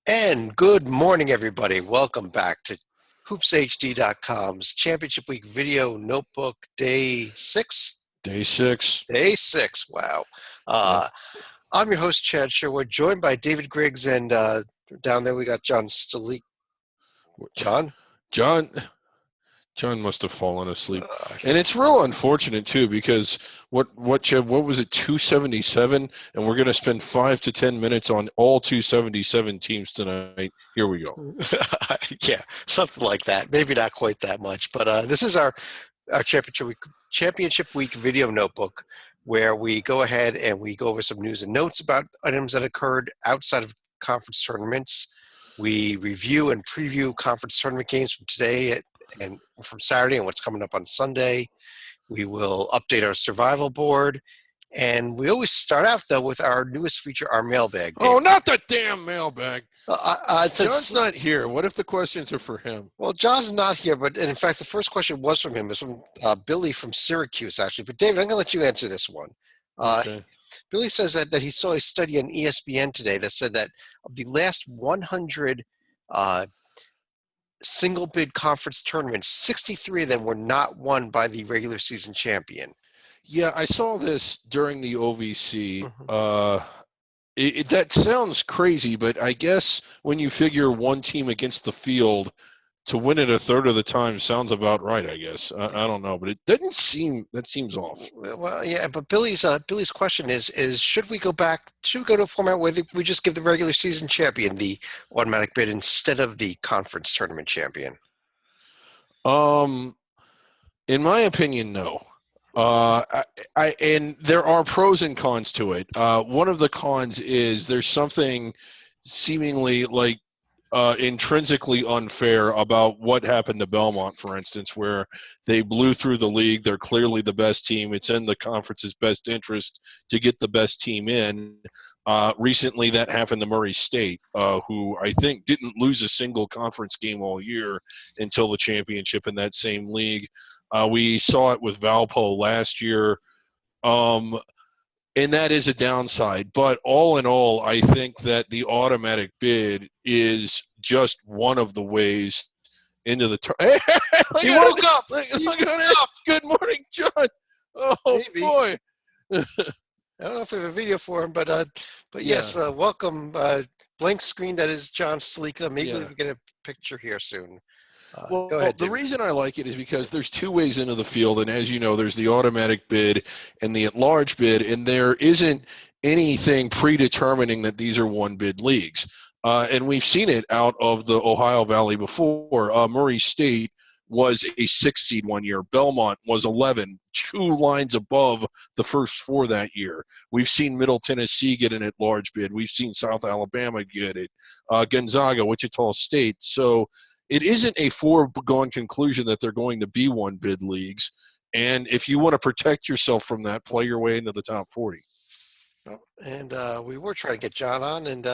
And good morning, everybody. Welcome back to HoopsHD.com's Championship Week Video Notebook Day 6. Day 6. Day 6, wow. Yep. I'm your host, Chad Sherwood, joined by David Griggs, and down there we got John Stalik. John must have fallen asleep. And it's real unfortunate, too, because what was it, 277? And we're going to spend 5 to 10 minutes on all 277 teams tonight. Here we go. Yeah, something like that. Maybe not quite that much. But this is our Championship Week Video Notebook, where we go ahead and we go over some news and notes about items that occurred outside of conference tournaments. We review and preview conference tournament games from today and from Saturday and what's coming up on Sunday. We will update our survival board. And we always start out, though, with our newest feature, our mailbag. Oh, not the damn mailbag. John's not here. What if the questions are for him? Well, John's not here, but in fact, the first question was from him. It was from Billy from Syracuse, actually. But, David, I'm going to let you answer this one. Okay. Billy says that he saw a study on ESPN today that said that of the last 100 single bid conference tournaments, 63 of them were not won by the regular season champion. Yeah, I saw this during the OVC. Mm-hmm. That sounds crazy, but I guess when you figure one team against the field to win it a third of the time sounds about right, I guess. I don't know, but it doesn't seem – that seems off. Well, yeah, but Billy's question is should we go to a format where we just give the regular season champion the automatic bid instead of the conference tournament champion? In my opinion, no. And there are pros and cons to it. One of the cons is there's something seemingly like intrinsically unfair about what happened to Belmont, for instance, where they blew through the league. They're clearly the best team. It's in the conference's best interest to get the best team in. Recently, that happened to Murray State, who I think didn't lose a single conference game all year until the championship in that same league. We saw it with Valpo last year. And that is a downside. But all in all, I think that the automatic bid is just one of the ways into the tournament. He woke up! Look at it. Good morning, John. Oh, Maybe. Boy. I don't know if we have a video for him, but yes, welcome. Blank screen, that is John Stalika. Maybe we can get a picture here soon. Well, go ahead, the reason I like it is because there's two ways into the field, and as you know, there's the automatic bid and the at-large bid, and there isn't anything predetermining that these are one-bid leagues. And we've seen it out of the Ohio Valley before. Murray State was a 6 seed one year. Belmont was 11, 2 lines above the first 4 that year. We've seen Middle Tennessee get an at-large bid. We've seen South Alabama get it. Gonzaga, Wichita State. So it isn't a foregone conclusion that they're going to be one-bid leagues. And if you want to protect yourself from that, play your way into the top 40. And we were trying to get John on, and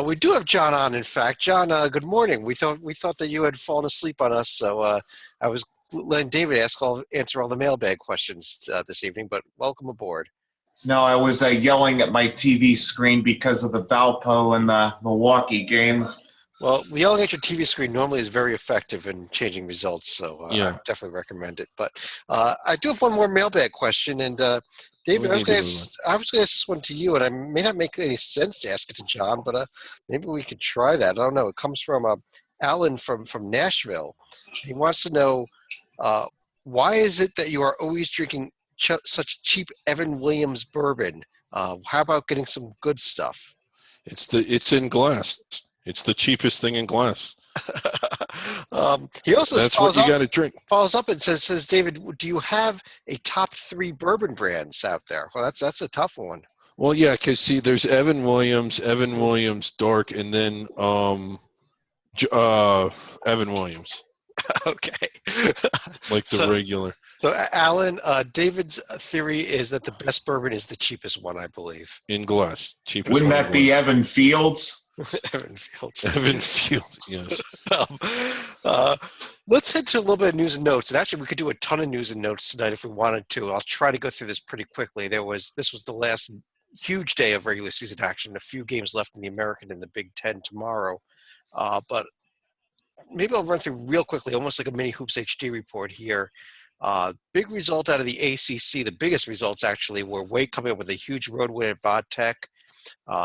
we do have John on. In fact, John, good morning. We thought that you had fallen asleep on us, so I was letting David answer all the mailbag questions this evening. But welcome aboard. No, I was yelling at my TV screen because of the Valpo and the Milwaukee game. Well, yelling at your TV screen normally is very effective in changing results, so I definitely recommend it. But I do have one more mailbag question, and David, I was going to ask this one to you, and it may not make any sense to ask it to John, but maybe we could try that. I don't know. It comes from Alan from Nashville. He wants to know, why is it that you are always drinking such cheap Evan Williams bourbon? How about getting some good stuff? It's in glass. It's the cheapest thing in glass. He also follows up and says, David, do you have a top 3 bourbon brands out there? Well, that's a tough one. Well, yeah, because see, there's Evan Williams Dark, and then Evan Williams. Okay. Like the regular. So, Alan, David's theory is that the best bourbon is the cheapest one, I believe. In glass. Cheapest. Wouldn't that be Evan Fields? Evan Fields. Evan Fields, yes. Let's head to a little bit of news and notes. And actually, we could do a ton of news and notes tonight if we wanted to. I'll try to go through this pretty quickly. This was the last huge day of regular season action. A few games left in the American and the Big Ten tomorrow. But maybe I'll run through real quickly, almost like a mini Hoops HD report here. Big result out of the ACC. The biggest results actually were Wake coming up with a huge road win at Vodtech,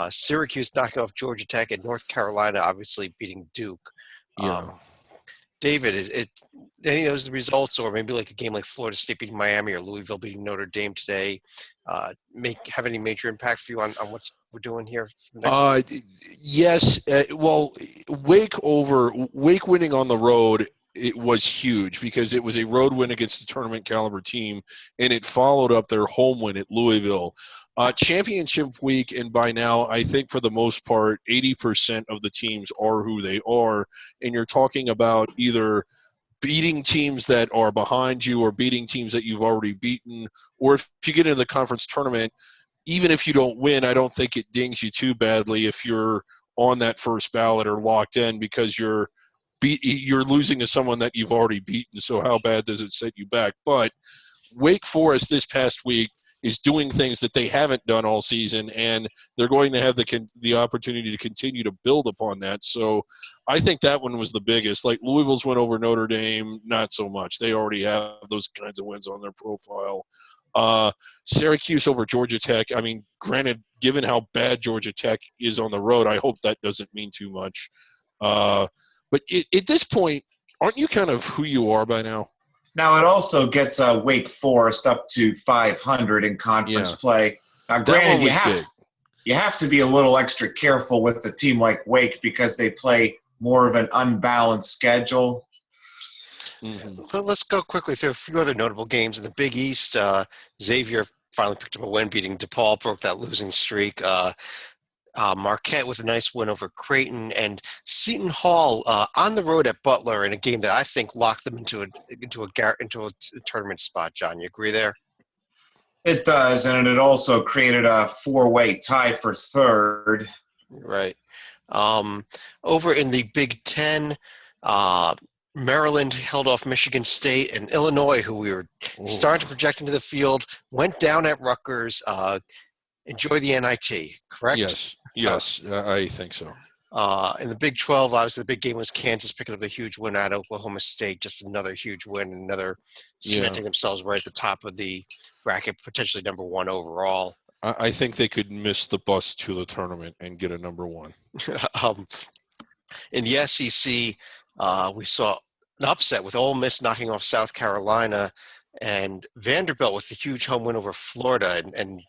Syracuse knocking off Georgia Tech, and North Carolina obviously beating Duke. Yeah. David, is it any of those results, or maybe like a game like Florida State beating Miami or Louisville beating Notre Dame today, have any major impact for you on what we're doing here next week? Yes. Well, Wake winning on the road, it was huge because it was a road win against a tournament caliber team, and it followed up their home win at Louisville. Championship week, and by now, I think for the most part, 80% of the teams are who they are, and you're talking about either beating teams that are behind you or beating teams that you've already beaten, or if you get into the conference tournament, even if you don't win, I don't think it dings you too badly if you're on that first ballot or locked in because you're losing to someone that you've already beaten. So how bad does it set you back? But Wake Forest this past week is doing things that they haven't done all season, and they're going to have the opportunity to continue to build upon that. So I think that one was the biggest. Like Louisville's win over Notre Dame, not so much. They already have those kinds of wins on their profile. Syracuse over Georgia Tech. I mean, granted, given how bad Georgia Tech is on the road, I hope that doesn't mean too much. But at this point, aren't you kind of who you are by now? Now, it also gets Wake Forest up to 500 in conference play. Now, granted, you have to be a little extra careful with a team like Wake because they play more of an unbalanced schedule. Mm-hmm. Let's go quickly through a few other notable games in the Big East. Xavier finally picked up a win, beating DePaul, broke that losing streak. Marquette with a nice win over Creighton, and Seton Hall on the road at Butler in a game that I think locked them into a tournament spot. John, you agree there? It does, and it also created a four-way tie for third. Right. Over in the Big Ten, Maryland held off Michigan State, and Illinois, who we were starting to project into the field, went down at Rutgers. Enjoy the NIT, correct? Yes, I think so. In the Big 12, obviously the big game was Kansas picking up the huge win at Oklahoma State, just another huge win, another cementing themselves right at the top of the bracket, potentially number one overall. I think they could miss the bus to the tournament and get a number one. In the SEC, we saw an upset with Ole Miss knocking off South Carolina, and Vanderbilt with the huge home win over Florida, and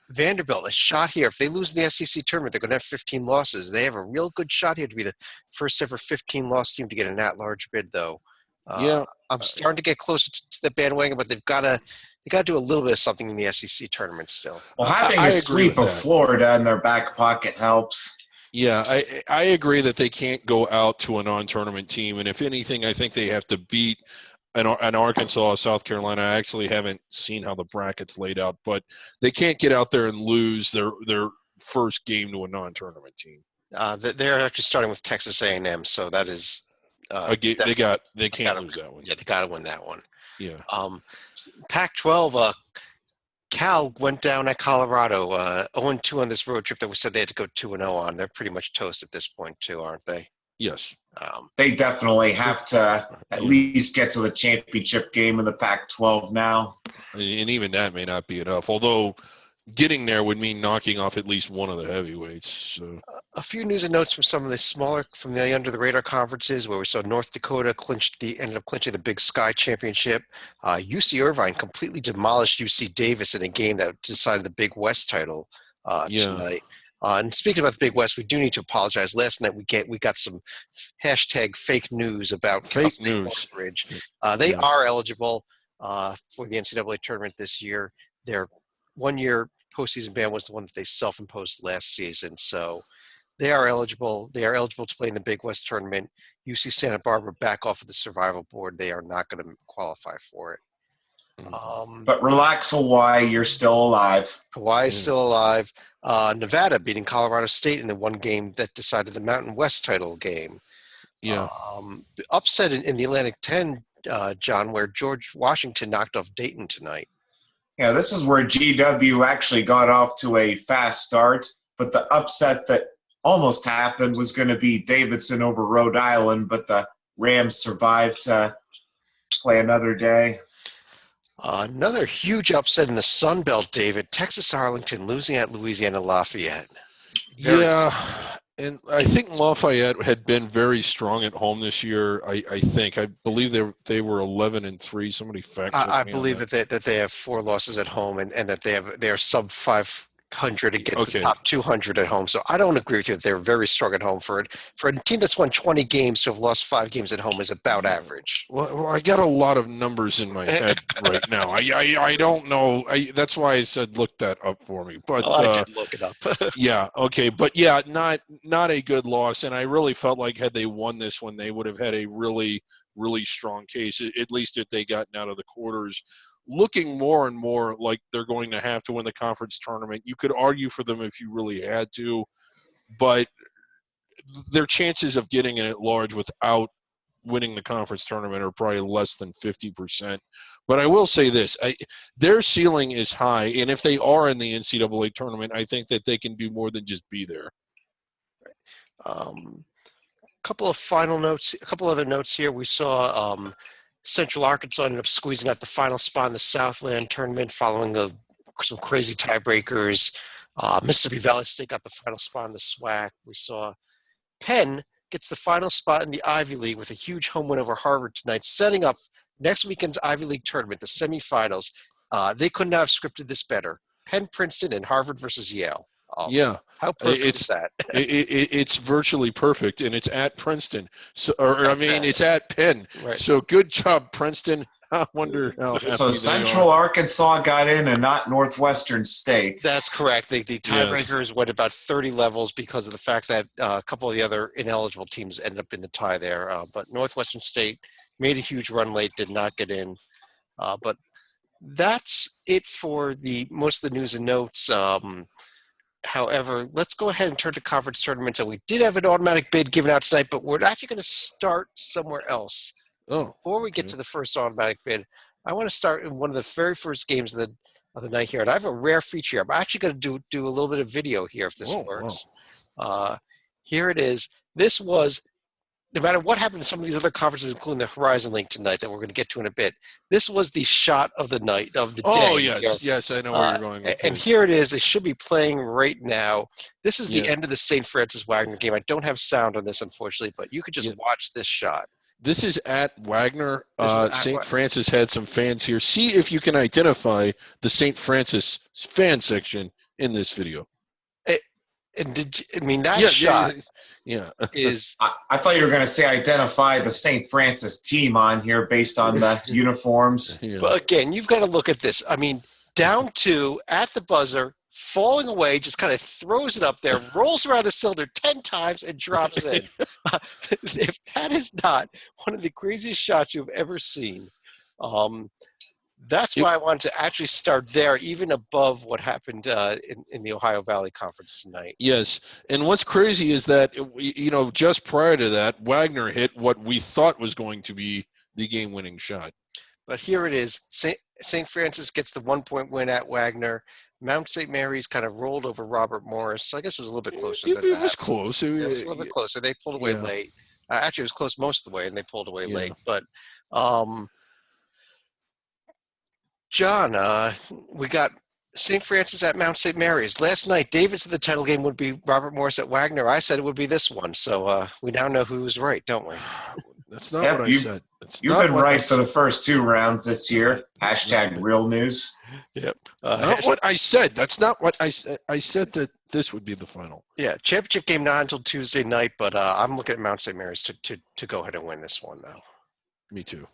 Vanderbilt, a shot here. If they lose in the SEC tournament, they're going to have 15 losses. They have a real good shot here to be the first ever 15-loss team to get an at-large bid, though. I'm starting to get closer to the bandwagon, but they got to do a little bit of something in the SEC tournament still. Well, having a sweep of Florida in their back pocket helps. Yeah, I agree that they can't go out to a non-tournament team, and if anything, I think they have to beat an Arkansas, South Carolina. I actually haven't seen how the bracket's laid out, but they can't get out there and lose their first game to a non-tournament team. They're actually starting with Texas A&M, so that is they can't lose that one. Yeah, they got to win that one. Yeah. Pac-12, Cal went down at Colorado, 0-2 on this road trip that we said they had to go 2-0 on. They're pretty much toast at this point too, aren't they? Yes. They definitely have to at least get to the championship game in the Pac-12 now. And even that may not be enough, although getting there would mean knocking off at least one of the heavyweights. So, a few news and notes from some of the under-the-radar conferences where we saw North Dakota ended up clinching the Big Sky Championship. UC Irvine completely demolished UC Davis in a game that decided the Big West title tonight. And speaking about the Big West, we do need to apologize. Last night we got some hashtag fake news about Cal State Northridge. They are eligible for the NCAA tournament this year. Their one-year postseason ban was the one that they self-imposed last season, so they are eligible. They are eligible to play in the Big West tournament. UC Santa Barbara back off of the survival board. They are not going to qualify for it. But relax, Hawaii. You're still alive. Hawaii is still alive. Nevada beating Colorado State in the one game that decided the Mountain West title game. Yeah. Upset in the Atlantic 10, John, where George Washington knocked off Dayton tonight. Yeah, this is where GW actually got off to a fast start, but the upset that almost happened was going to be Davidson over Rhode Island, but the Rams survived to play another day. Another huge upset in the Sun Belt, David. Texas Arlington losing at Louisiana Lafayette. And I think Lafayette had been very strong at home this year. I believe they were 11-3. Somebody fact check me. I believe that they have 4 losses at home and that they are sub 500 against the top 200 at home. So I don't agree with you. They're very strong at home for a team that's won 20 games to have lost 5 games at home is about average. Well, I got a lot of numbers in my head right now. I don't know. That's why I said look that up for me. But I did look it up. Yeah. Okay. But yeah, not a good loss. And I really felt like had they won this one, they would have had a really, really strong case, at least if they gotten out of the quarters. Looking more and more like they're going to have to win the conference tournament. You could argue for them if you really had to, but their chances of getting in at large without winning the conference tournament are probably less than 50%. But I will say this, their ceiling is high, and if they are in the NCAA tournament, I think that they can do more than just be there. Couple of final notes, a couple other notes here. We saw Central Arkansas ended up squeezing out the final spot in the Southland tournament following some crazy tiebreakers. Mississippi Valley State got the final spot in the SWAC. We saw Penn gets the final spot in the Ivy League with a huge home win over Harvard tonight, setting up next weekend's Ivy League tournament, the semifinals. They could not have scripted this better. Penn, Princeton, and Harvard versus Yale. Yeah. How perfect is that? It's virtually perfect, and it's at Princeton. So, it's at Penn. Right. So good job, Princeton. I wonder how happy So Central Arkansas got in and not Northwestern State. That's correct. The tiebreakers went about 30 levels because of the fact that a couple of the other ineligible teams ended up in the tie there. But Northwestern State made a huge run late, did not get in. But that's it for most of the news and notes. However, let's go ahead and turn to conference tournaments. And we did have an automatic bid given out tonight, but we're actually going to start somewhere else. Before we get to the first automatic bid, I want to start in one of the very first games of the night here. And I have a rare feature here. I'm actually going to do a little bit of video here if this works. Wow. Here it is. This was, no matter what happened to some of these other conferences, including the Horizon Link tonight that we're going to get to in a bit, this was the shot of the night, of the day. Oh, yes. Yes, I know where you're going with and this. here it is. It should be playing right now. This is the end of the St. Francis Wagner game. I don't have sound on this, unfortunately, but you could just watch this shot. This is at Wagner. St. Francis had some fans here. See if you can identify the St. Francis fan section in this video. Shot is... I thought you were going to say identify the St. Francis team on here based on the uniforms. Yeah. But again, you've got to look at this. I mean, down 2 at the buzzer, falling away, just kind of throws it up there, rolls around the cylinder 10 times and drops in. If that is not one of the craziest shots you've ever seen, that's why I wanted to actually start there, even above what happened in the Ohio Valley Conference tonight. Yes, and what's crazy is that, just prior to that, Wagner hit what we thought was going to be the game-winning shot. But here it is. St. Francis gets the 1-point win at Wagner. Mount St. Mary's kind of rolled over Robert Morris. I guess it was a little bit closer than that. It was close. It was a little bit closer. They pulled away late. Actually, it was close most of the way, and they pulled away late. But, John, we got St. Francis at Mount St. Mary's. Last night, David said the title game would be Robert Morris at Wagner. I said it would be this one. So we now know who was right, don't we? That's not what I said. You've been right for the first 2 rounds this year. # real news. Yep. Not what I said. That's not what I said. I said that this would be the final. Yeah, championship game not until Tuesday night, but I'm looking at Mount St. Mary's to go ahead and win this one, though. Me too.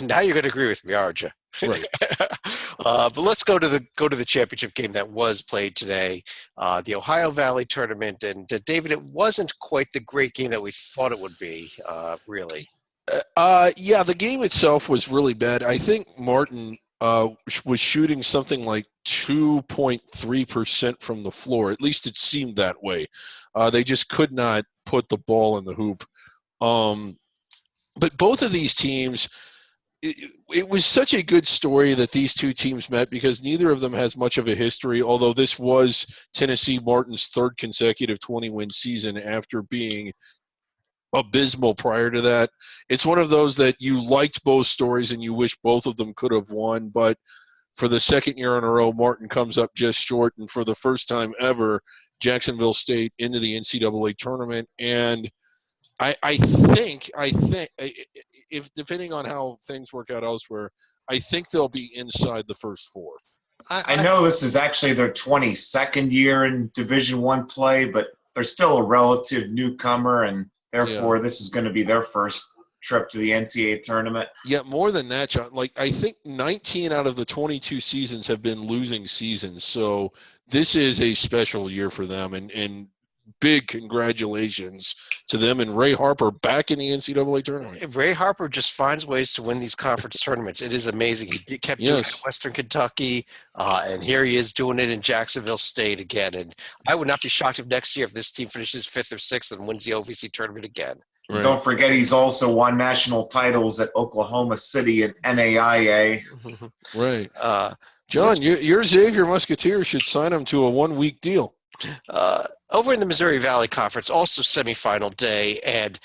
Now you're going to agree with me, aren't you? Right. But let's go to the championship game that was played today, the Ohio Valley Tournament. And David, it wasn't quite the great game that we thought it would be, really. The game itself was really bad. I think Martin was shooting something like 2.3% from the floor. At least it seemed that way. They just could not put the ball in the hoop. But both of these teams it was such a good story that these two teams met because neither of them has much of a history, although this was Tennessee Martin's third consecutive 20-win season after being abysmal prior to that. It's one of those that you liked both stories and you wish both of them could have won, but for the second year in a row, Martin comes up just short, and for the first time ever, Jacksonville State into the NCAA tournament. And I think if depending on how things work out elsewhere, I think they'll be inside the first four. I know this is actually their 22nd year in Division I play, but they're still a relative newcomer, and therefore this is going to be their first trip to the NCAA tournament. Yeah, more than that, John. Like, I think 19 out of the 22 seasons have been losing seasons, so this is a special year for them, and big congratulations to them and Ray Harper back in the NCAA tournament. Ray Harper just finds ways to win these conference tournaments. It is amazing. He kept doing it in Western Kentucky, and here he is doing it in Jacksonville State again. And I would not be shocked if next year if this team finishes 5th or 6th and wins the OVC tournament again. Right. Don't forget he's also won national titles at Oklahoma City and NAIA. Right. John, your Xavier Musketeers should sign him to a 1-week deal. Over in the Missouri Valley Conference, also semifinal day, and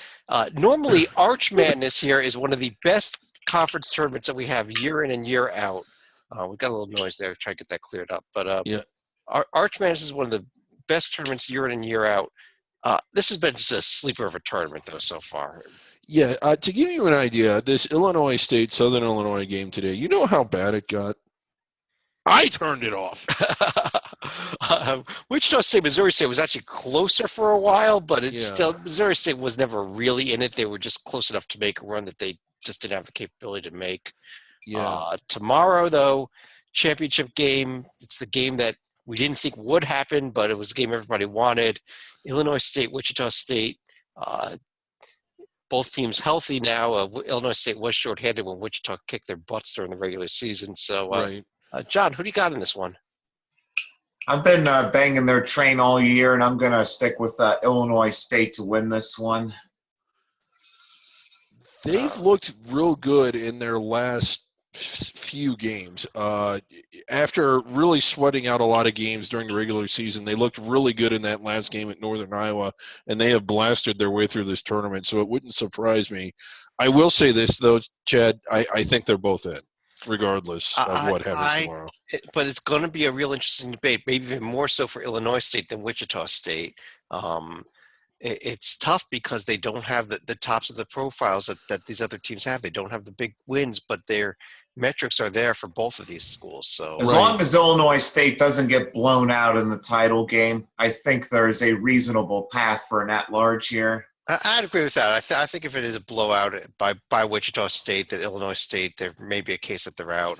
normally Arch Madness here is one of the best conference tournaments that we have year in and year out. We got a little noise there. Try to get that cleared up. But Arch Madness is one of the best tournaments year in and year out. This has been just a sleeper of a tournament, though, so far. Yeah, to give you an idea, this Illinois State Southern Illinois game today, you know how bad it got? I turned it off. Wichita State, Missouri State was actually closer for a while, but it's still Missouri State was never really in it. They were just close enough to make a run that they just didn't have the capability to make. Yeah. Tomorrow, though, championship game. It's the game that we didn't think would happen, but it was the game everybody wanted. Illinois State, Wichita State. Both teams healthy now. Illinois State was shorthanded when Wichita kicked their butts during the regular season. So. Right. John, who do you got in this one? I've been banging their train all year, and I'm going to stick with Illinois State to win this one. They've looked real good in their last few games. After really sweating out a lot of games during the regular season, they looked really good in that last game at Northern Iowa, and they have blasted their way through this tournament, so it wouldn't surprise me. I will say this, though, Chad, I think they're both in, regardless of what happens tomorrow. But it's going to be a real interesting debate, maybe even more so for Illinois State than Wichita State. It's tough because they don't have the tops of the profiles that these other teams have. They don't have the big wins, but their metrics are there for both of these schools. So as long as Illinois State doesn't get blown out in the title game, I think there's a reasonable path for an at-large here. I'd agree with that. I think if it is a blowout by Wichita State, that Illinois State, there may be a case that they're out.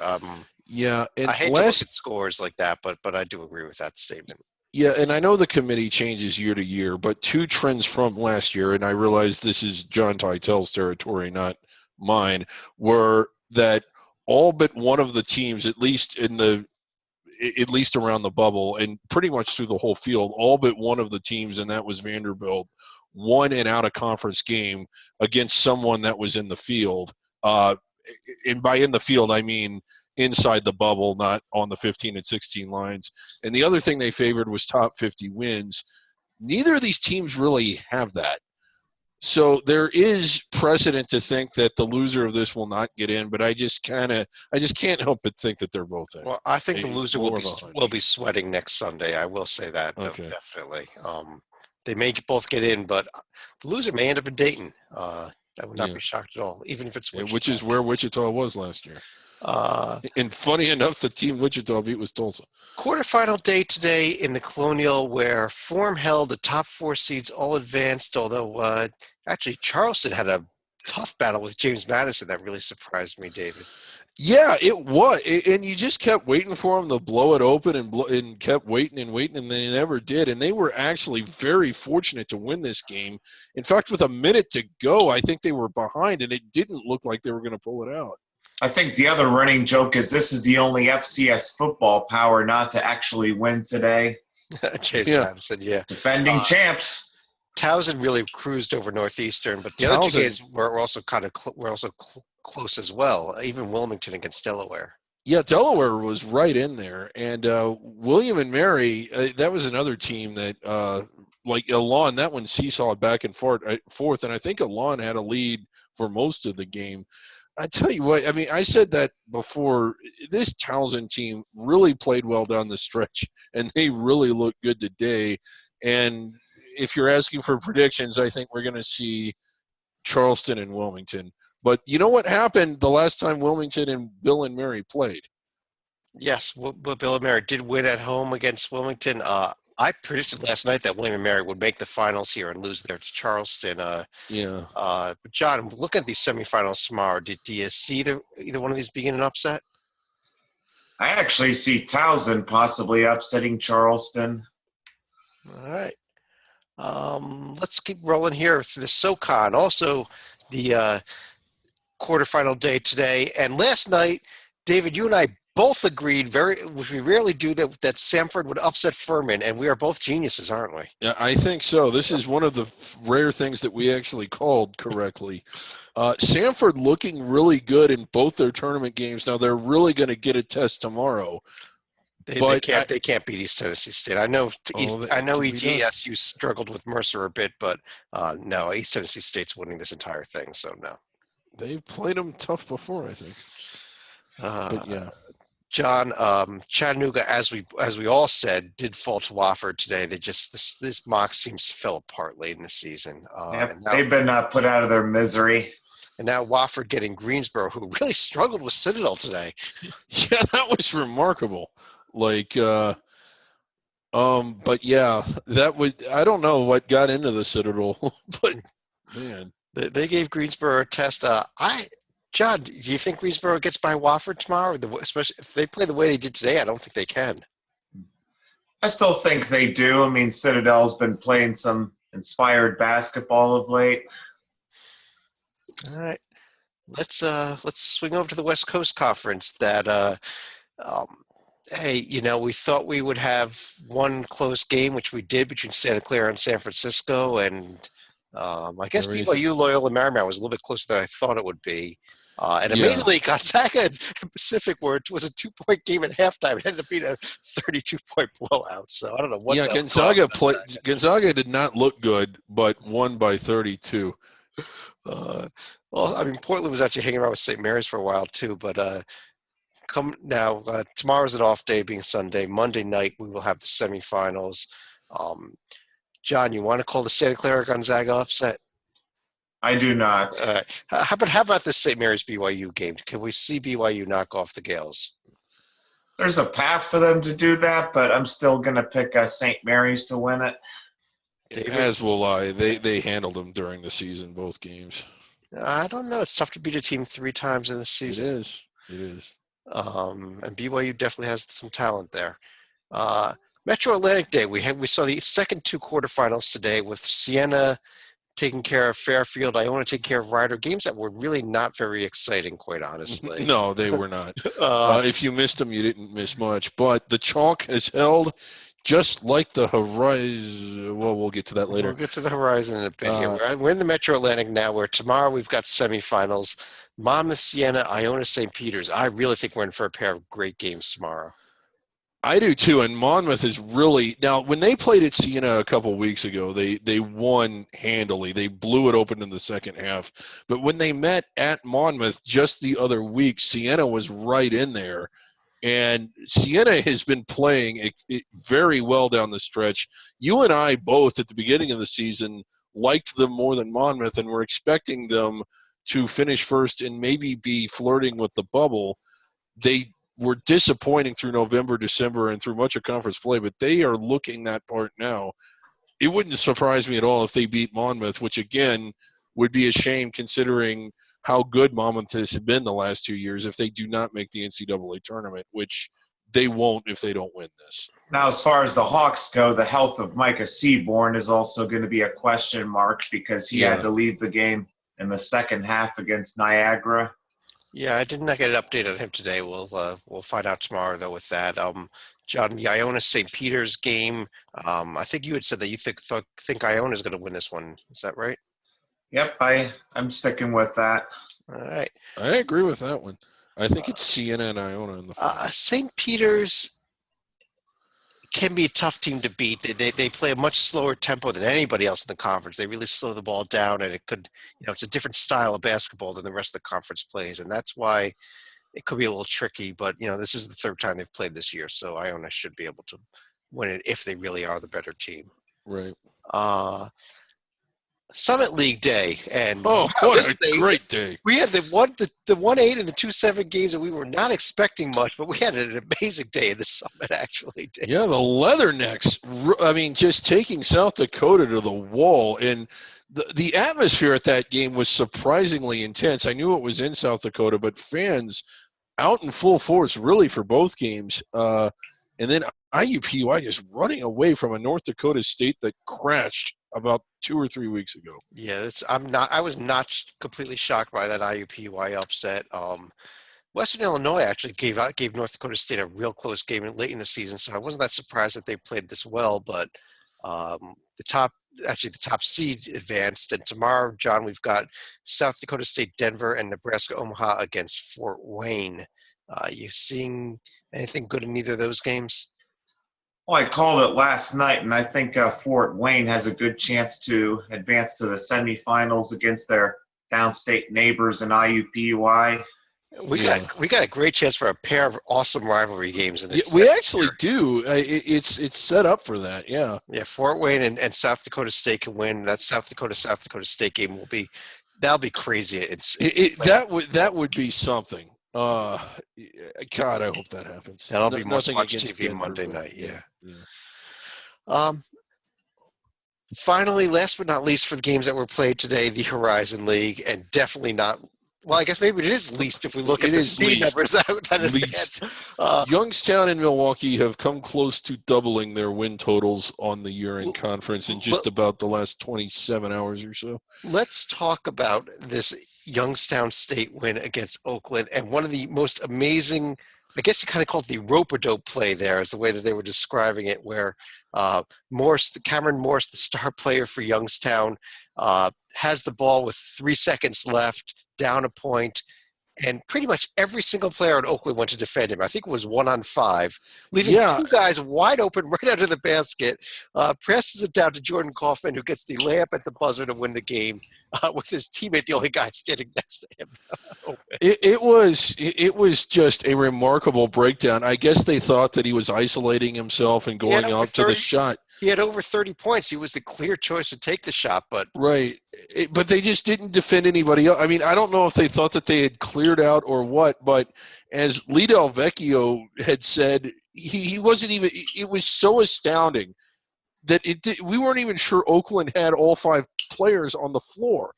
Yeah, and I hate to look at scores like that, but I do agree with that statement. Yeah, and I know the committee changes year to year, but two trends from last year, and I realize this is John Teitel's territory, not mine, were that all but one of the teams, at least around the bubble and pretty much through the whole field, all but one of the teams, and that was Vanderbilt, won an out-of-conference game against someone that was in the field. And by in the field, I mean inside the bubble, not on the 15 and 16 lines. And the other thing they favored was top 50 wins. Neither of these teams really have that. So there is precedent to think that the loser of this will not get in, but I just can't help but think that they're both in. Well, I think the loser will be sweating next Sunday. I will say that, though, definitely. They may both get in, but the loser may end up in Dayton. I would not be shocked at all, even if it's Wichita. Which is where Wichita was last year. And funny enough, the team Wichita beat was Tulsa. Quarterfinal day today in the Colonial, where form held, the top 4 seeds all advanced, although actually Charleston had a tough battle with James Madison. That really surprised me, David. Yeah, it was. And you just kept waiting for them to blow it open and kept waiting, and they never did. And they were actually very fortunate to win this game. In fact, with a minute to go, I think they were behind, and it didn't look like they were going to pull it out. I think the other running joke is this is the only FCS football power not to actually win today. James Madison, defending champs. Towson really cruised over Northeastern, but the other two games were also close as well, even Wilmington against Delaware. Yeah, Delaware was right in there. And William and Mary, that was another team that, like Elan, that one seesawed back and forth. And I think Elan had a lead for most of the game. I tell you what, I mean, I said that before. This Townsend team really played well down the stretch, and they really looked good today. And if you're asking for predictions, I think we're going to see Charleston and Wilmington. But you know what happened the last time Wilmington and Bill and Mary played? Yes, but Bill and Mary did win at home against Wilmington. I predicted last night that William and Mary would make the finals here and lose there to Charleston. But John, I'm looking at these semifinals tomorrow. Do you see either one of these being an upset? I actually see Townsend possibly upsetting Charleston. All right. Let's keep rolling here through the SoCon. Also, the quarterfinal day today. And last night, David, you and I both agreed, which we rarely do, that Samford would upset Furman, and we are both geniuses, aren't we? Yeah, I think so. This is one of the rare things that we actually called correctly. Samford looking really good in both their tournament games. Now, they're really going to get a test tomorrow. They can't beat East Tennessee State. I know ETSU struggled with Mercer a bit, but no, East Tennessee State's winning this entire thing, so no. They've played them tough before, I think. But yeah. John, Chattanooga, as we all said, did fall to Wofford today. They just this mock seems to fell apart late in the season. They've been put out of their misery. And now Wofford getting Greensboro, who really struggled with Citadel today. Yeah, that was remarkable. But yeah, I don't know what got into the Citadel, but man, they gave Greensboro a test. John, do you think Greensboro gets by Wofford tomorrow? Especially if they play the way they did today, I don't think they can. I still think they do. I mean, Citadel's been playing some inspired basketball of late. All right, let's swing over to the West Coast Conference. That hey, we thought we would have one close game, which we did, between Santa Clara and San Francisco, and I guess BYU, Loyola Marymount was a little bit closer than I thought it would be. And amazingly, Gonzaga and Pacific was a 2-point game at halftime. It ended up being a 32-point blowout. So I don't know what. Yeah, Gonzaga did not look good, but won by 32. Well, I mean, Portland was actually hanging around with St. Mary's for a while too. But tomorrow's an off day, being Sunday. Monday night we will have the semifinals. John, you want to call the Santa Clara Gonzaga upset? I do not. How about this St. Mary's BYU game? Can we see BYU knock off the Gales? There's a path for them to do that, but I'm still going to pick St. Mary's to win it. David? As will I. They handled them during the season, both games. I don't know. It's tough to beat a team 3 times in the season. It is. And BYU definitely has some talent there. Metro Atlantic Day, we saw the second 2 quarterfinals today with Siena taking care of Fairfield, Iona taking care of Rider, games that were really not very exciting, quite honestly. No, they were not. If you missed them, you didn't miss much. But the chalk has held just like the horizon. Well, we'll get to that later. We'll get to the horizon in a bit here. We're in the Metro Atlantic now, where tomorrow we've got semifinals. Monmouth, Siena, Iona, St. Peter's. I really think we're in for a pair of great games tomorrow. I do too, and Monmouth is really – now, when they played at Siena a couple of weeks ago, they won handily. They blew it open in the second half. But when they met at Monmouth just the other week, Siena was right in there. And Siena has been playing it very well down the stretch. You and I both at the beginning of the season liked them more than Monmouth, and were expecting them to finish first and maybe be flirting with the bubble. They were disappointing through November, December, and through much of conference play, but they are looking that part now. It wouldn't surprise me at all if they beat Monmouth, which, again, would be a shame considering how good Monmouth has been the last 2 years if they do not make the NCAA tournament, which they won't if they don't win this. Now, as far as the Hawks go, the health of Micah Seaborn is also going to be a question mark because he had to leave the game in the second half against Niagara. Yeah, I did not get an update on him today. We'll find out tomorrow, though, with that. John, the Iona St. Peter's game, I think you had said that you think Iona is going to win this one. Is that right? Yep, I'm sticking with that. All right. I agree with that one. I think it's Siena and Iona in the final. St. Peter's can be a tough team to beat. They play a much slower tempo than anybody else in the conference. They really slow the ball down, and it could, it's a different style of basketball than the rest of the conference plays, and that's why it could be a little tricky. But this is the third time they've played this year, so Iona should be able to win it if they really are the better team. Right. Summit League Day, and what a great day! We had the 1-8 and the 2-7 games, and we were not expecting much, but we had an amazing day in the Summit actually. Yeah, the Leathernecks. I mean, just taking South Dakota to the wall, and the atmosphere at that game was surprisingly intense. I knew it was in South Dakota, but fans out in full force, really, for both games. And then IUPUI just running away from a North Dakota State that crashed about 2 or 3 weeks ago. Yeah, I was not completely shocked by that IUPUI upset. Western Illinois actually gave North Dakota State a real close game late in the season, so I wasn't that surprised that they played this well. But the top seed advanced, and tomorrow, John, we've got South Dakota State, Denver, and Nebraska Omaha against Fort Wayne. You seeing anything good in either of those games? Well, I called it last night, and I think Fort Wayne has a good chance to advance to the semifinals against their downstate neighbors in IUPUI. We got a great chance for a pair of awesome rivalry games in this. We actually do. It's set up for that. Yeah. Yeah. Fort Wayne and South Dakota State can win. That South Dakota State game that'll be crazy. That would be something. God, I hope that happens. That'll be must-watch TV Denver, Monday night. Yeah. Finally, last but not least, for the games that were played today, the Horizon League, and definitely not. Well, I guess maybe it is least if we look at the seed numbers that advance. Youngstown and Milwaukee have come close to doubling their win totals on the year-end conference in just about the last 27 hours or so. Let's talk about this Youngstown State win against Oakland, and one of the most amazing, I guess you kind of call it the rope-a-dope play there, is the way that they were describing it, where Cameron Morse, the star player for Youngstown, has the ball with 3 seconds left, down a point, and pretty much every single player at Oakland went to defend him. I think it was 1-on-5, leaving two guys wide open right under the basket. Presses it down to Jordan Kaufman, who gets the layup at the buzzer to win the game, with his teammate the only guy standing next to him. It was just a remarkable breakdown. I guess they thought that he was isolating himself and going up to the shot. He had over 30 points. He was the clear choice to take the shot, but right. But they just didn't defend anybody else. I mean, I don't know if they thought that they had cleared out or what, but as Lidel Vecchio had said, he wasn't even – it was so astounding that we weren't even sure Oakland had all 5 players on the floor.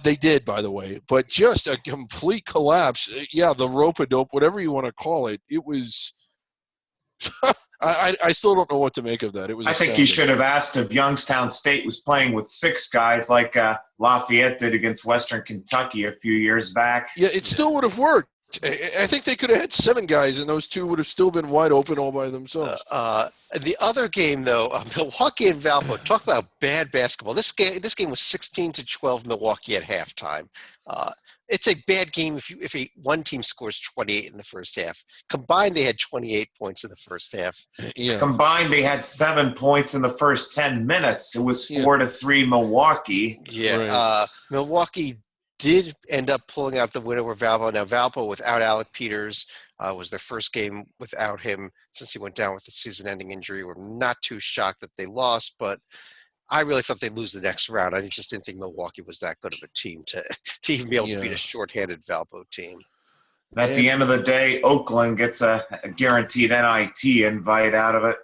They did, by the way, but just a complete collapse. Yeah, the rope-a-dope, whatever you want to call it, it was – I still don't know what to make of that. It was. I think you should have asked if Youngstown State was playing with 6 guys like Lafayette did against Western Kentucky a few years back. Yeah, it still would have worked. I think they could have had 7 guys, and those 2 would have still been wide open all by themselves. The other game, though, Milwaukee and Valpo. Talk about bad basketball. This game was 16-12 Milwaukee at halftime. It's a bad game if one team scores 28 in the first half. Combined, they had 28 points in the first half. Yeah. Combined, they had 7 points in the first 10 minutes. It was 4-3 Milwaukee. Yeah, right. Milwaukee did end up pulling out the win over Valpo. Now, Valpo, without Alec Peters, was their first game without him since he went down with the season-ending injury. We're not too shocked that they lost, but I really thought they'd lose the next round. I just didn't think Milwaukee was that good of a team to even be able to beat a shorthanded Valpo team. At the end of the day, Oakland gets a guaranteed NIT invite out of it.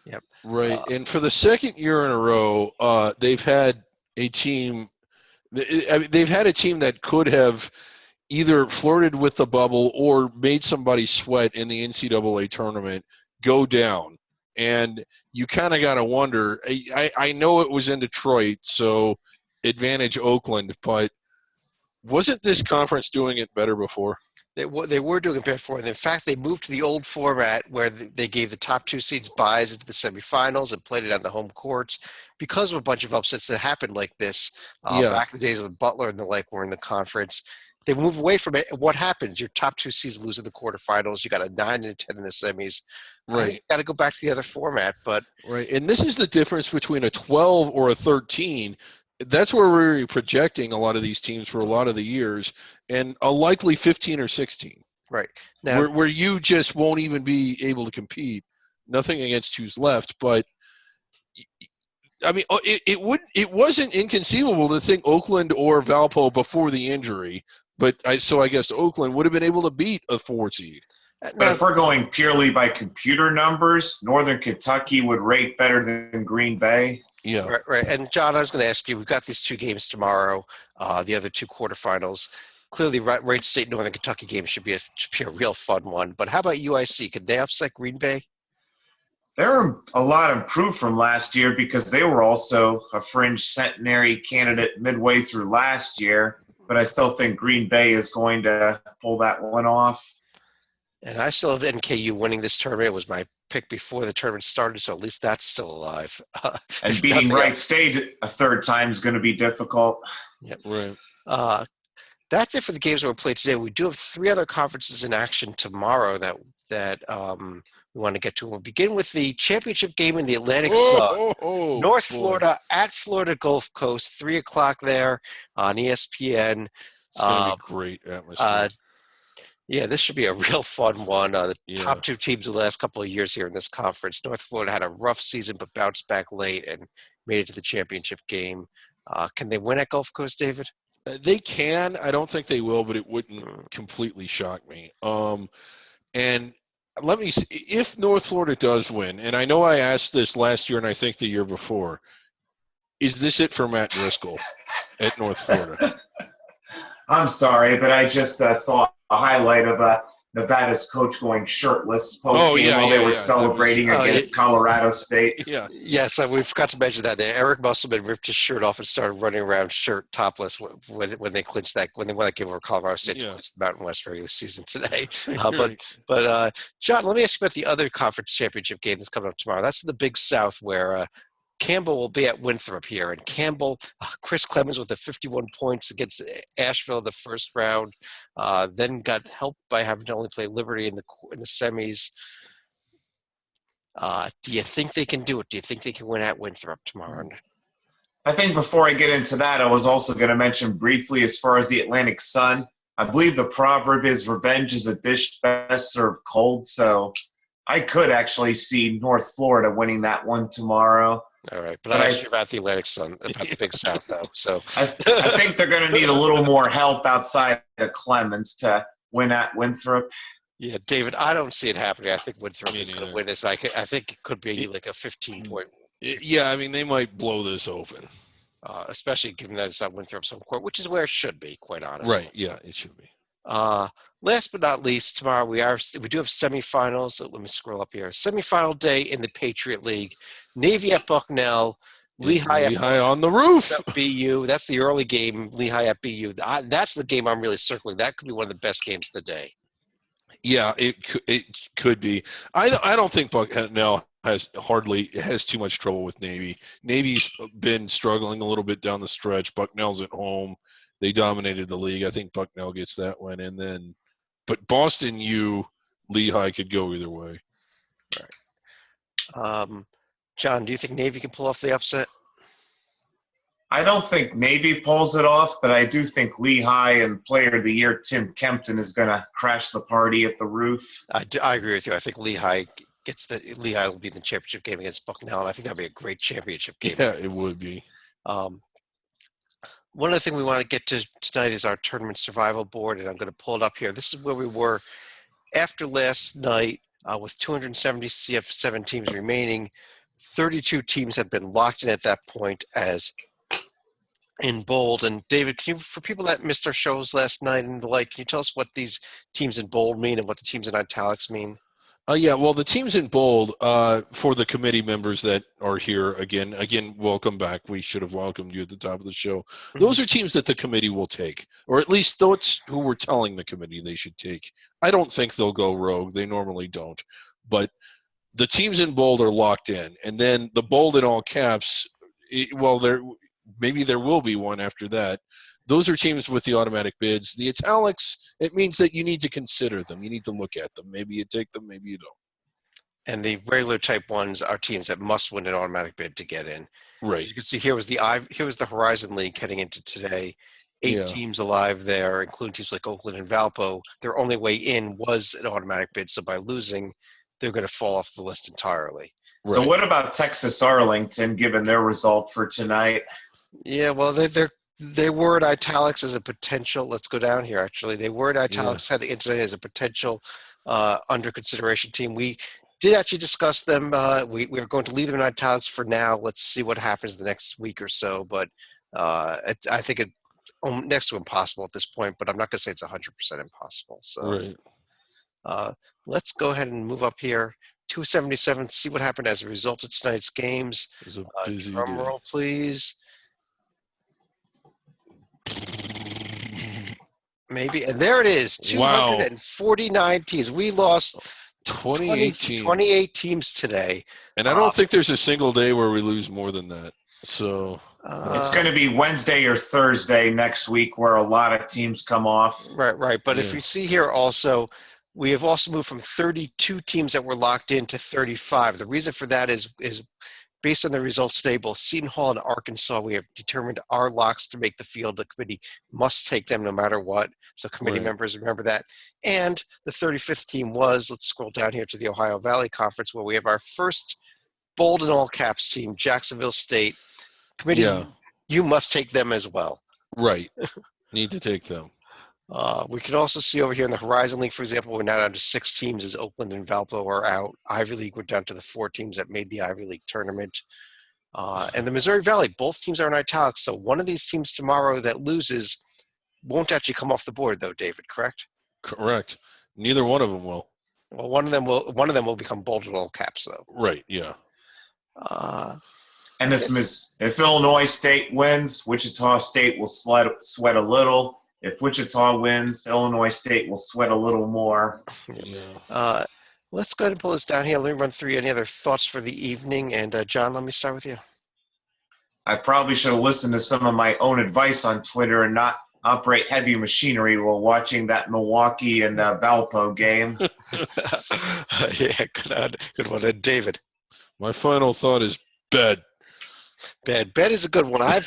Yep. Right. And for the second year in a row, they've had a team – they've had a team that could have either flirted with the bubble or made somebody sweat in the NCAA tournament go down. And you kind of got to wonder, I know it was in Detroit, so advantage Oakland, but wasn't this conference doing it better before? They were doing it before. And in fact, they moved to the old format where they gave the top 2 seeds buys into the semifinals and played it on the home courts because of a bunch of upsets that happened like this back in the days when Butler and the like were in the conference. they move away from it. What happens? Your top 2 seeds lose in the quarterfinals. You got a 9 and a 10 in the semis. Right. Got to go back to the other format, but right. And this is the difference between a 12 or a 13. That's where we're projecting a lot of these teams for a lot of the years, and a likely 15 or 16. Right. Now, where you just won't even be able to compete. Nothing against who's left, but I mean, it wasn't inconceivable to think Oakland or Valpo before the injury, but I guess Oakland would have been able to beat a 4 seed. But if we're going purely by computer numbers, Northern Kentucky would rate better than Green Bay. Yeah. Right. And John, I was going to ask you, we've got these 2 games tomorrow, the other 2 quarterfinals. Clearly, Wright State Northern Kentucky game should be a real fun one. But how about UIC? Could they upset Green Bay? They're a lot improved from last year because they were also a fringe centenary candidate midway through last year. But I still think Green Bay is going to pull that one off. And I still have NKU winning this tournament. It was my pick before the tournament started, so at least that's still alive. And beating Wright State a 3rd time is going to be difficult. Yep. Right. That's it for the games that were played today. We do have 3 other conferences in action tomorrow that we want to get to. We'll begin with the championship game in the Atlantic Sun. North Florida at Florida Gulf Coast, 3 o'clock there on ESPN. It's going to be great atmosphere. Yeah, this should be a real fun one. The top 2 teams in the last couple of years here in this conference. North Florida had a rough season but bounced back late and made it to the championship game. Can they win at Gulf Coast, David? They can. I don't think they will, but it wouldn't completely shock me. And let me see, if North Florida does win, and I know I asked this last year and I think the year before, is this it for Matt Driscoll at North Florida? I'm sorry, but I just saw a highlight of Nevada's coach going shirtless post-game while they were celebrating against Colorado State. Yeah. Yes, we forgot to mention that. Eric Musselman ripped his shirt off and started running around topless when they clinched that when they won that game over Colorado State to clinch the Mountain West regular season today. But John, let me ask you about the other conference championship game that's coming up tomorrow. That's in the Big South where Campbell will be at Winthrop here. And Campbell, Chris Clemens with the 51 points against Asheville in the first round, then got helped by having to only play Liberty in the semis. Do you think they can do it? Do you think they can win at Winthrop tomorrow? I think before I get into that, I was also going to mention briefly as far as the Atlantic Sun, I believe the proverb is revenge is a dish best served cold. So I could actually see North Florida winning that one tomorroar. All right, but I asked you about the Atlantic Sun, about the Big South, though. So I think they're going to need a little more help outside of Clemens to win at Winthrop. Yeah, David, I don't see it happening. I think Winthrop is going to win this. I think it could be like a 15-point. Yeah, I mean, they might blow this open. Especially given that it's at Winthrop's home court, which is where it should be, quite honestly. Right, yeah, it should be. Last but not least, tomorrow we do have semifinals. So let me scroll up here. Semifinal day in the Patriot League. Navy at Bucknell. Lehigh on the roof. BU. That's the early game. Lehigh at BU. That's the game I'm really circling. That could be one of the best games of the day. Yeah, it could be. I don't think Bucknell has too much trouble with Navy. Navy's been struggling a little bit down the stretch. Bucknell's at home. They dominated the league. I think Bucknell gets that one. But Boston Lehigh could go either way. Right. John, do you think Navy can pull off the upset? I don't think Navy pulls it off, but I do think Lehigh and Player of the Year Tim Kempton is going to crash the party at the roof. I agree with you. I think Lehigh will be in the championship game against Bucknell, and I think that'll be a great championship game. Yeah, it would be. One other thing we want to get to tonight is our tournament survival board, and I'm going to pull it up here. This is where we were after last night with 277 teams remaining. 32 teams had been locked in at that point as in bold. And David, for people that missed our shows last night and the like, can you tell us what these teams in bold mean and what the teams in italics mean? Yeah, well, the teams in bold, for the committee members that are here, again, welcome back. We should have welcomed you at the top of the show. Those are teams that the committee will take, or at least those who were telling the committee they should take. I don't think they'll go rogue. They normally don't. But the teams in bold are locked in. And then the bold in all caps, maybe there will be one after that. those are teams with the automatic bids. The italics, it means that you need to consider them. You need to look at them. Maybe you take them, maybe you don't. And the regular type ones are teams that must win an automatic bid to get in. Right. As you can see, here was the Horizon League heading into today. 8 teams alive there, including teams like Oakland and Valpo. Their only way in was an automatic bid, so by losing, they're going to fall off the list entirely. Right. So what about Texas Arlington, given their result for tonight? Yeah, well, they were in italics as a potential. Let's go down here, actually. They were in italics heading into today as a potential under consideration team. We did actually discuss them. We are going to leave them in italics for now. Let's see what happens the next week or so, but I think it's next to impossible at this point, but I'm not going to say it's 100% impossible. So let's go ahead and move up here. 277, see what happened as a result of tonight's games. It was a busy drum roll, please. Maybe, and there it is, 249 teams. We lost 28 teams today. And I don't think there's a single day where we lose more than that. So it's going to be Wednesday or Thursday next week where a lot of teams come off. Right. But if you see here also, we have also moved from 32 teams that were locked in to 35. The reason for that is based on the results today, both Seton Hall and Arkansas, we have determined our locks to make the field. The committee must take them no matter what. So committee members remember that. And the 35th team was, let's scroll down here to the Ohio Valley Conference, where we have our first bold in all caps team, Jacksonville State. Committee, you must take them as well. Right. Need to take them. We can also see over here in the Horizon League, for example, we're now down to 6 teams as Oakland and Valpo are out. Ivy League, we're down to the 4 teams that made the Ivy League tournament. And the Missouri Valley, both teams are in italics. So one of these teams tomorrow that loses won't actually come off the board, though, David, correct? Correct. Neither one of them will. Well, one of them will become bold in all caps, though. Right, yeah. And if Illinois State wins, Wichita State will sweat a little. If Wichita wins, Illinois State will sweat a little more. Let's go ahead and pull this down here. Let me run through any other thoughts for the evening. And John, let me start with you. I probably should have listened to some of my own advice on Twitter and not operate heavy machinery while watching that Milwaukee and Valpo game. Good one. And David. My final thought is bed. Bed is a good one. I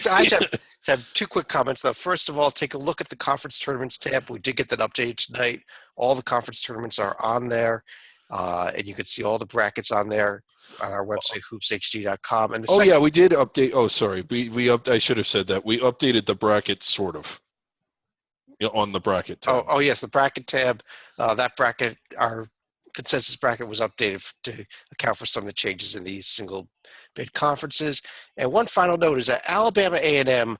have 2 quick comments, though. First of all, take a look at the conference tournaments tab. We did get that updated tonight. All the conference tournaments are on there, and you can see all the brackets on there on our website, hoopshd.com. And we did update. Oh, sorry. I should have said that. We updated the bracket, sort of, on the bracket tab. Oh, yes, the bracket tab. That bracket, our consensus bracket was updated to account for some of the changes in these single bid conferences. And one final note is that Alabama A&M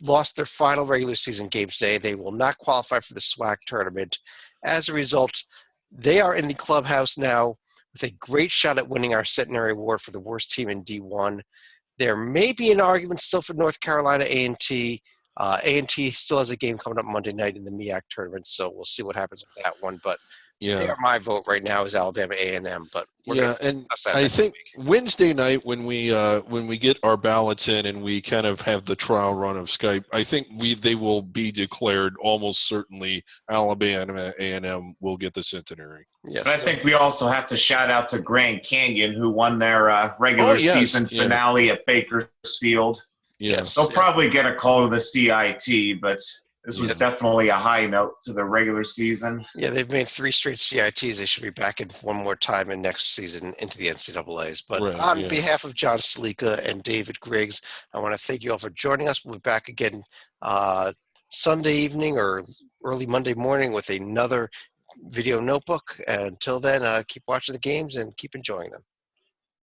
lost their final regular season games today. They will not qualify for the SWAC tournament. As a result, they are in the clubhouse now with a great shot at winning our Centenary Award for the worst team in D1. There may be an argument still for North Carolina A&T. A&T still has a game coming up Monday night in the MEAC tournament, so we'll see what happens with that one. But my vote right now is Alabama A&M. But and I think Wednesday night when we get our ballots in and we kind of have the trial run of Skype, I think they will be declared almost certainly Alabama A&M will get the Centenary. Yes, but I think we also have to shout out to Grand Canyon, who won their regular season finale at Bakersfield. Yes, they'll probably get a call to the CIT, but this was definitely a high note to the regular season. Yeah, they've made 3 straight CITs. They should be back in one more time in next season into the NCAAs. But on behalf of John Salika and David Griggs, I want to thank you all for joining us. We'll be back again Sunday evening or early Monday morning with another video notebook. And until then, keep watching the games and keep enjoying them.